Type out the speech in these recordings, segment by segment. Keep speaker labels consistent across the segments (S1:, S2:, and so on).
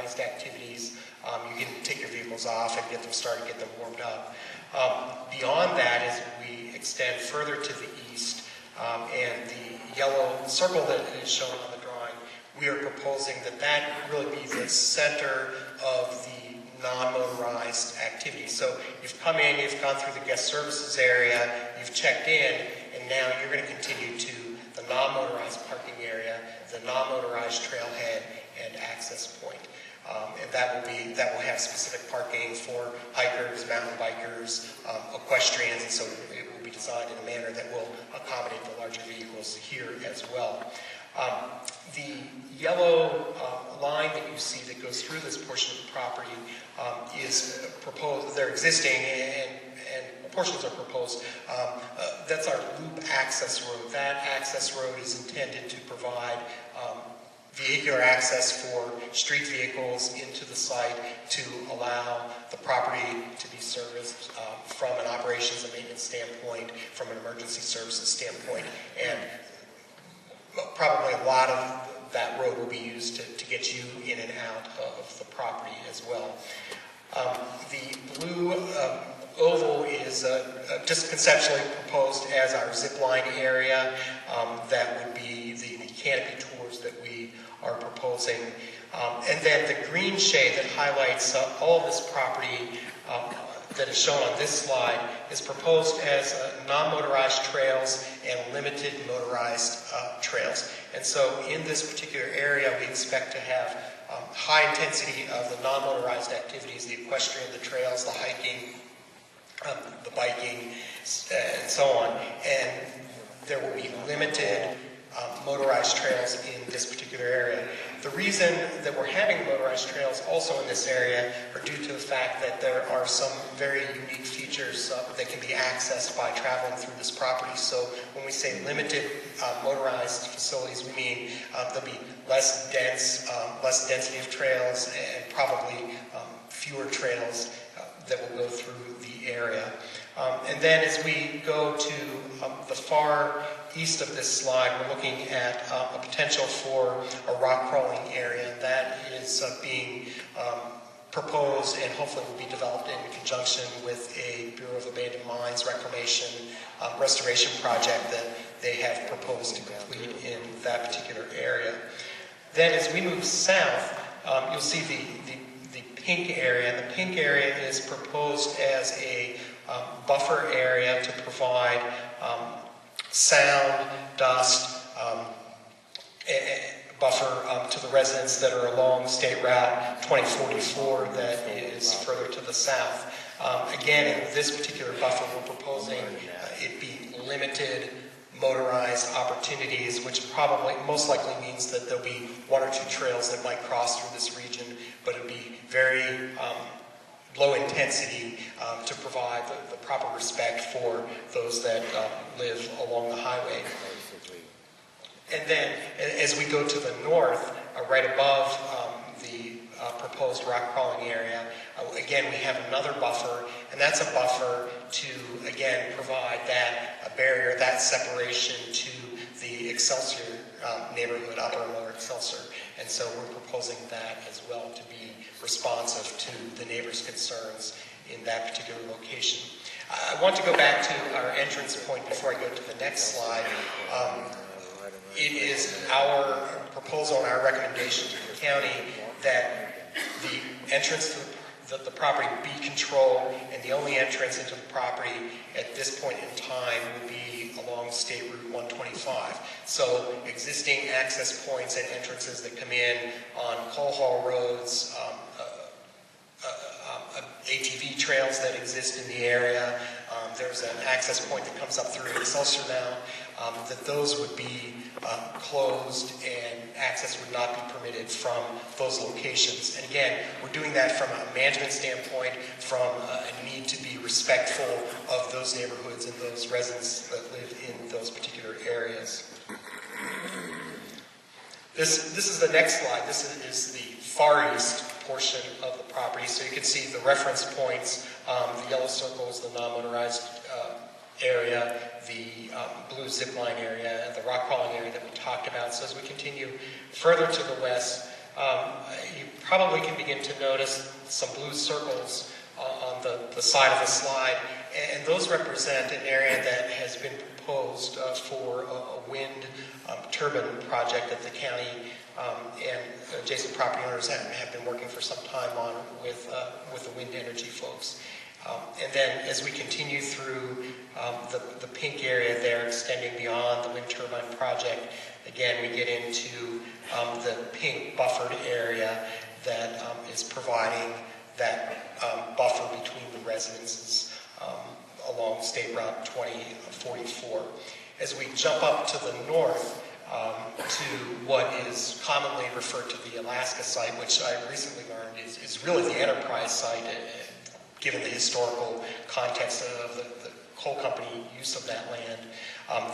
S1: non-motorized activities. You can take your vehicles off and get them started, get them warmed up. Beyond that, as we extend further to the east, and the yellow circle that is shown on the drawing, we are proposing that that really be the center of the non-motorized activity. So you've come in, you've gone through the guest services area, you've checked in, and now you're going to continue to the non-motorized parking area, the non-motorized trailhead, and access point. And that will have specific parking for hikers, mountain bikers, equestrians, and so it will be designed in a manner that will accommodate the larger vehicles here as well. The yellow line that you see that goes through this portion of the property is proposed. They're existing, and portions are proposed. That's our loop access road. That access road is intended to provide vehicular access for street vehicles into the site to allow the property to be serviced from an operations and maintenance standpoint, from an emergency services standpoint, and probably a lot of that road will be used to get you in and out of the property as well. The blue oval is just conceptually proposed as our zip line area. That would be the canopy tours that we are proposing. And then the green shade that highlights all of this property that is shown on this slide is proposed as non-motorized trails and limited motorized trails. And so in this particular area, we expect to have high intensity of the non-motorized activities, the equestrian, the trails, the hiking, the biking, and so on. And there will be limited motorized trails in this particular area. The reason that we're having motorized trails also in this area are due to the fact that there are some very unique features that can be accessed by traveling through this property. So when we say limited motorized facilities, we mean there'll be less density of trails and probably fewer trails that will go through the area. And then as we go to the far east of this slide, we're looking at a potential for a rock crawling area that is being proposed and hopefully will be developed in conjunction with a Bureau of Abandoned Mines reclamation restoration project that they have proposed to complete in that particular area. Then as we move south, you'll see the pink area. And the pink area is proposed as a buffer area to provide sound, dust, buffer to the residents that are along State Route 2044 that is further to the south. Again, in this particular buffer, we're proposing it be limited motorized opportunities, which probably most likely means that there'll be one or two trails that might cross through this region, but it'll be very low intensity to provide the proper respect for those that live along the highway. And then as we go to the north, right above the proposed rock crawling area, again we have another buffer, and that's a buffer to again provide that barrier, that separation to the Excelsior neighborhood, Upper and Lower Excelsior. And so we're proposing that as well to be responsive to the neighbors' concerns in that particular location. I want to go back to our entrance point before I go to the next slide. It is our proposal and our recommendation to the county that the entrance to the property be controlled, and the only entrance into the property at this point in time would be along State Route 125. So existing access points and entrances that come in on coal haul roads, ATV trails that exist in the area. There's an access point that comes up through Excelsior now, that those would be closed and access would not be permitted from those locations. And again, we're doing that from a management standpoint, from a need to be respectful of those neighborhoods and those residents that live in those particular areas. This is the next slide. This is the far east portion of the property. So you can see the reference points, the yellow circles, the non-motorized area, the blue zip line area, the rock crawling area that we talked about. So as we continue further to the west, You probably can begin to notice some blue circles on the side of the slide, and those represent an area that has been proposed for a wind turbine project that the county and adjacent property owners have been working for some time on with the wind energy folks. And then as we continue through the pink area there, extending beyond the wind turbine project, again we get into the pink buffered area that is providing that buffer between the residences along State Route 2044. As we jump up to the north to what is commonly referred to the Alaska site, which I recently learned is really the enterprise site, given the historical context of the coal company use of that land.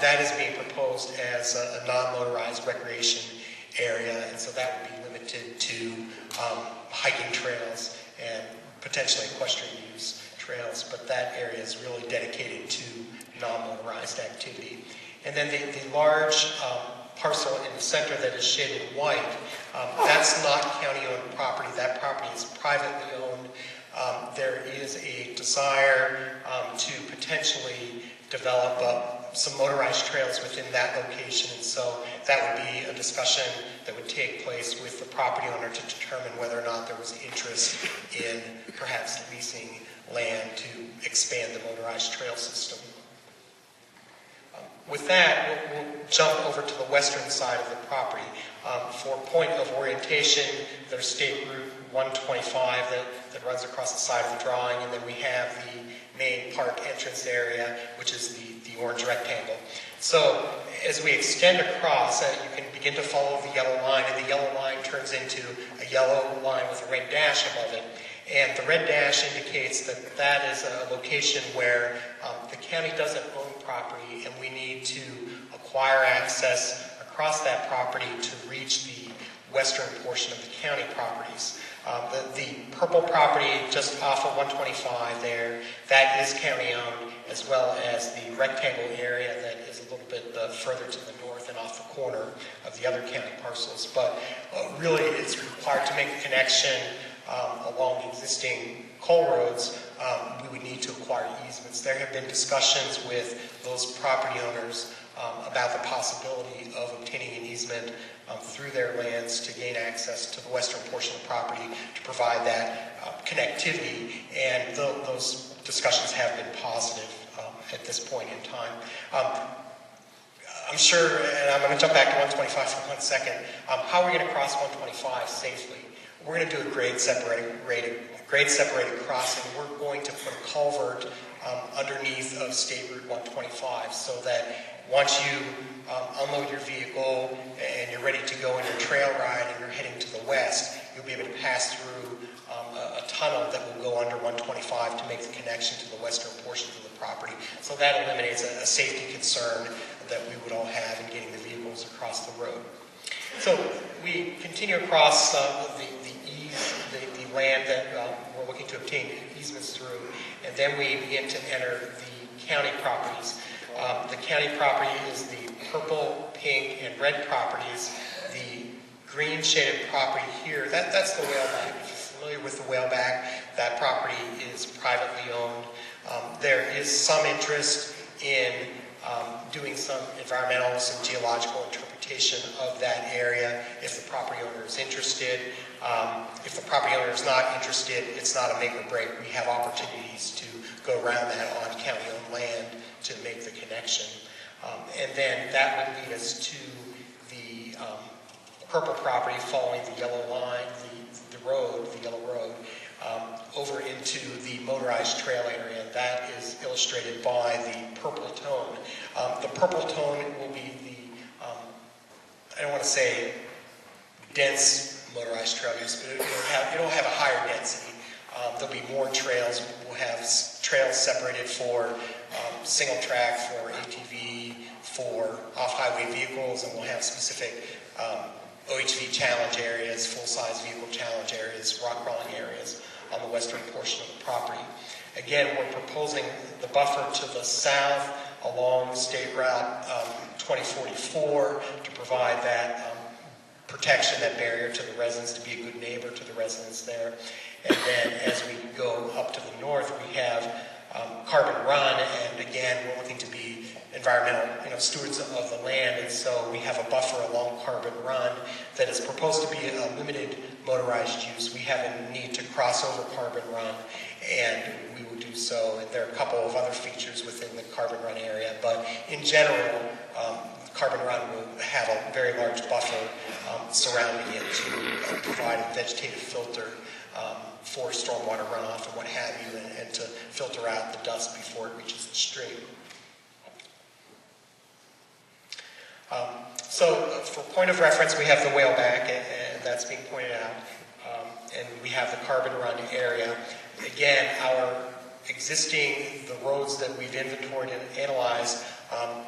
S1: That is being proposed as a non-motorized recreation area, and so that would be limited to hiking trails and potentially equestrian use trails, but that area is really dedicated to non-motorized activity. And then the large parcel in the center that is shaded white, that's not county-owned property. That property is privately owned. There is a desire to potentially develop some motorized trails within that location, and so that would be a discussion that would take place with the property owner to determine whether or not there was interest in perhaps leasing land to expand the motorized trail system. With that, we'll jump over to the western side of the property. For point of orientation, there's State Route 125 that runs across the side of the drawing, and then we have the main park entrance area, which is the orange rectangle. So as we extend across, you can begin to follow the yellow line, and the yellow line turns into a yellow line with a red dash above it. And the red dash indicates that that is a location where the county doesn't own property, and we need to acquire access across that property to reach the western portion of the county properties. The purple property just off of 125 there, that is county owned, as well as the rectangle area that is a little bit further to the north and off the corner of the other county parcels. But really it's required to make the connection along the existing coal roads. We would need to acquire easements. There have been discussions with those property owners about the possibility of obtaining an easement through their lands to gain access to the western portion of the property to provide that connectivity, and those discussions have been positive at this point in time. I'm sure, and I'm going to jump back to 125 for 1 second, how are we going to cross 125 safely? We're going to do a grade separated crossing. We're going to put a culvert underneath of State Route 125 so that once you unload your vehicle and you're ready to go on your trail ride and you're heading to the west, you'll be able to pass through a tunnel that will go under 125 to make the connection to the western portions of the property. So that eliminates a safety concern that we would all have in getting the vehicles across the road. So we continue across the land that we're looking to obtain easements through, and then we begin to enter the county properties. The county property is the purple, pink, and red properties. The green shaded property here, that's the whaleback. If you're familiar with the whaleback, that property is privately owned. There is some interest in doing some environmental, some geological interpretation of that area if the property owner is interested. If the property owner is not interested, it's not a make or break. We have opportunities to go around that on county-owned land to make the connection. And then that would lead us to the purple property following the yellow line, the yellow road, over into the motorized trail area. That is illustrated by the purple tone. The purple tone will be the, I don't want to say dense motorized trail use, but it'll have a higher density. There'll be more trails. We'll have trails separated for single track, for ATV, for off-highway vehicles, and we'll have specific OHV challenge areas, full-size vehicle challenge areas, rock crawling areas on the western portion of the property. Again, we're proposing the buffer to the south along State Route 2044 to provide that protection, that barrier to the residents, to be a good neighbor to the residents there. And then as we go up to the north, we have Carbon Run, and again, we're looking to be environmental stewards of the land, and so we have a buffer along Carbon Run that is proposed to be a limited motorized use. We have a need to cross over Carbon Run, and we will do so. And there are a couple of other features within the Carbon Run area, but in general, Carbon Run will have a very large buffer surrounding it to provide a vegetative filter for stormwater runoff and what have you, and to filter out the dust before it reaches the stream. So for point of reference, we have the whaleback, and that's being pointed out, and we have the Carbon Run area. Again, the roads that we've inventoried and analyzed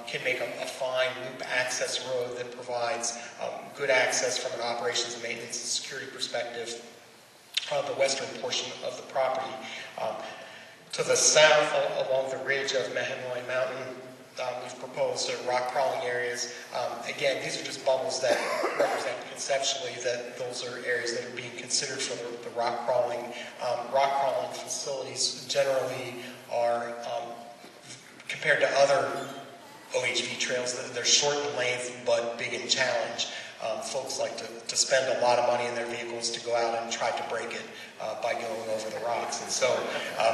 S1: can make a fine loop access road that provides good access from an operations and maintenance and security perspective on the western portion of the property. To the south, along the ridge of Mahanoy Mountain, we've proposed rock crawling areas. Again, these are just bubbles that represent conceptually that those are areas that are being considered for the rock crawling. Rock crawling facilities generally are, compared to other OHV trails, they're short in length but big in challenge. Folks like to spend a lot of money in their vehicles to go out and try to break it by going over the rocks. And so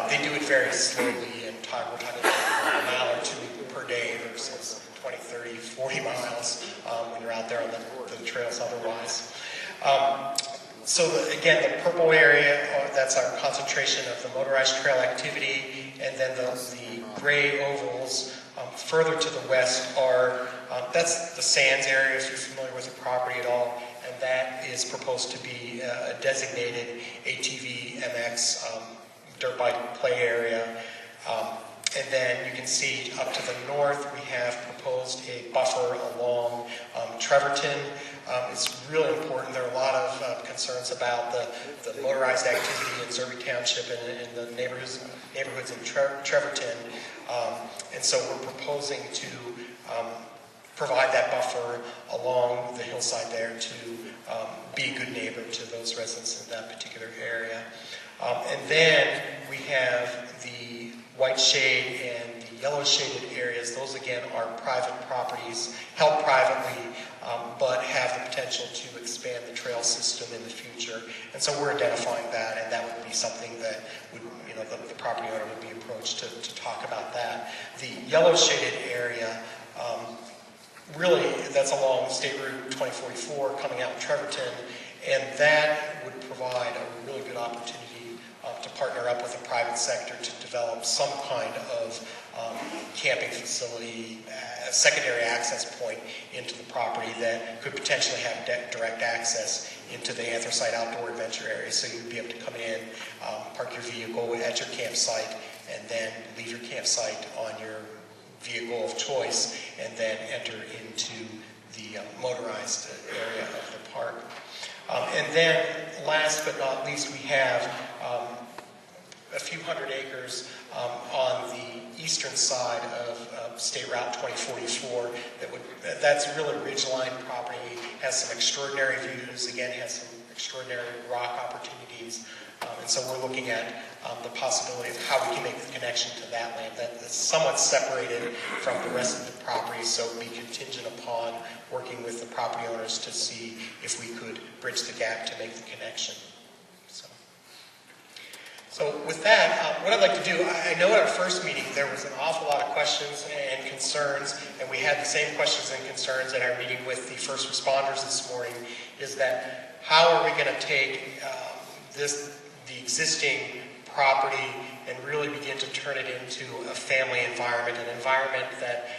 S1: they do it very slowly, and we're talking about a mile or two per day versus 20, 30, 40 miles when you're out there on the trails otherwise. Again, the purple area, that's our concentration of the motorized trail activity, and then the gray ovals further to the west are, that's the sands area, if you're familiar with the property at all, and that is proposed to be a designated ATV, MX, dirt bike play area. And then you can see up to the north, we have proposed a buffer along Trevorton. It's really important. There are a lot of concerns about the motorized activity in Zerby Township and the neighborhoods in Trevorton. And so we're proposing to provide that buffer along the hillside there to be a good neighbor to those residents in that particular area. And then we have the white shade and the yellow shaded areas. Those again are private properties held privately, but have the potential to expand the trail system in the future. And so we're identifying that, and that would be something that would, the property owner would be approached to talk about that. The yellow shaded area, really that's along State Route 2044 coming out of Trevorton, and that would provide a really good opportunity to partner up with the private sector to develop some kind of camping facility, a secondary access point into the property that could potentially have direct access into the Anthracite outdoor adventure area. So you'd be able to come in, park your vehicle at your campsite, and then leave your campsite on your vehicle of choice, and then enter into the motorized area of the park. And then, last but not least, we have a few hundred acres on the eastern side of State Route 2044. That's really ridgeline property, has some extraordinary views, again has some extraordinary rock opportunities, and so we're looking at the possibility of how we can make the connection to that land that's somewhat separated from the rest of the property, so it would be contingent upon working with the property owners to see if we could bridge the gap to make the connection. So with that, what I'd like to do, I know at our first meeting there was an awful lot of questions and concerns, and we had the same questions and concerns at our meeting with the first responders this morning, is that how are we going to take the existing property and really begin to turn it into a family environment, an environment that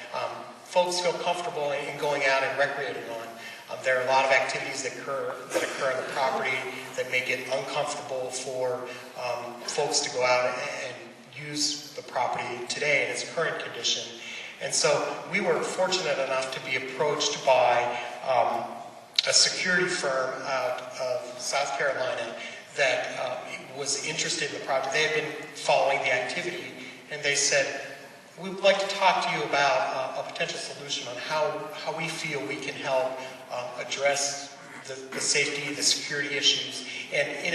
S1: folks feel comfortable in going out and recreating on. There are a lot of activities that occur on the property that make it uncomfortable for folks to go out and use the property today in its current condition. And so we were fortunate enough to be approached by a security firm out of South Carolina that was interested in the project. They had been following the activity, and they said, we would like to talk to you about a potential solution on how we feel we can help address the safety, the security issues, and in